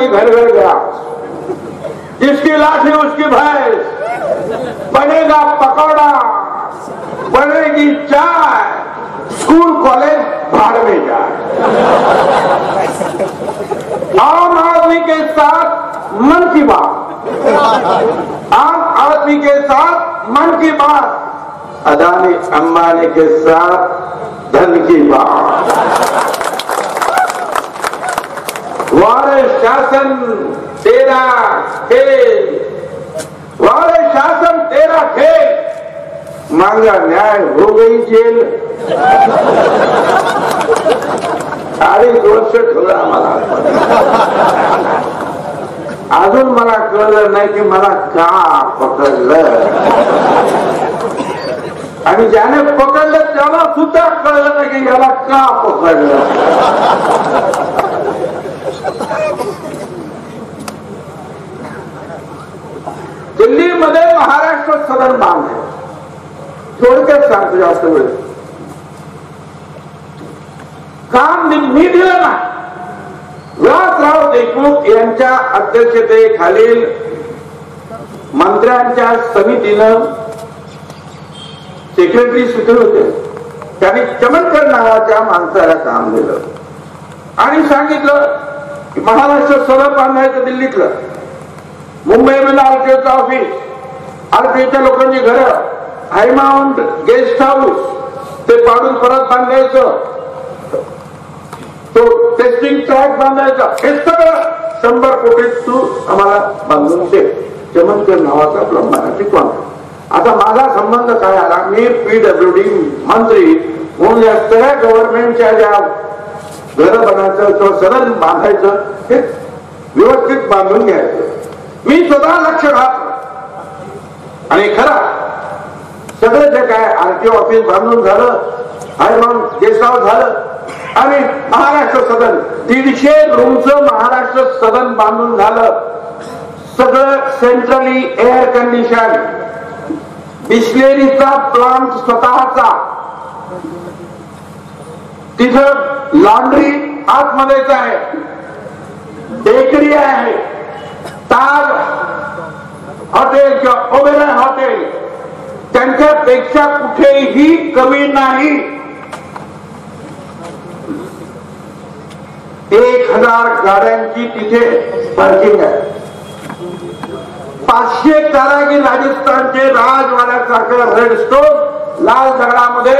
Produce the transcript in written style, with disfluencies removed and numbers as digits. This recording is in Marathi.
में घर घर गया, जिसकी लाठी उसकी भैंस, बनेगा पकौड़ा, बनेगी चाय, स्कूल कॉलेज भाड़ में जाए। आम आदमी के साथ मन की बात, आम आदमी के साथ मन की बात, अदानी अंबानी के साथ धन की बात। वारे शासन तेरा खेल, वारे शासन तेरा खेल, मांगा न्याय हो गई जेल। 2.5 वर्ष ठेवलं आम्हाला, अजून मला कळलं नाही की मला का पकडलं, आणि ज्याने पकडलं त्याला सुद्धा कळलं नाही की याला का पकडलं। दिल्लीमध्ये महाराष्ट्र सदन बांधले, थोडक्यात सांगतो, जास्त वेळ काम मी दिलं ना। विलासराव देशमुख यांच्या अध्यक्षतेखालील मंत्र्यांच्या समितीनं सेक्रेटरी सुद्धा होते, त्यांनी चमनकर नावाच्या माणसाला काम दिलं आणि सांगितलं की महाराष्ट्र सदन बांधायचं दिल्लीतलं, मुंबईमध्ये आरटीओचं ऑफिस, आरटीओच्या लोकांची घरं, हायमाउंट गेस्ट हाऊस ते पाडून परत बांधायचं, तो टेस्टिंग ट्रॅक बांधायचा, हे सगळं 100 कोटी तू आम्हाला बांधून दे। चमनकर नावाचा आपला मराठी कॉन्ट्रॅक्ट। आता माझा संबंध काय आला, मी PWD मंत्री म्हणून या सगळ्या गव्हर्नमेंटच्या ज्या घरं बनायचं किंवा सदन बांधायचं हे व्यवस्थित बांधून घ्यायचं, मी स्वतः लक्ष घातलं आणि खरं सगळं जे काय आरटीओ ऑफिस बांधून झालं, हायमाउंट गेस्ट हाऊस झालं आणि महाराष्ट्र सदन 150 रूमचं महाराष्ट्र सदन बांधून झालं, सगळं सेंट्रली एअर कंडिशन, बिस्लेरीचा प्लांट स्वतःचा, तिथं लॉन्ड्री आतमध्येच आहे, बेकरी आहे, ताज हॉटेल किंवा ओबेरॉय हॉटेल त्यांच्यापेक्षा कुठेही कमी नाही। 1000 गाड्यांची तिथे पार्किंग आहे, 500 कारागीर राजस्थानचे राजवाड्यासारखं रेड स्टोन लाल दगडामध्ये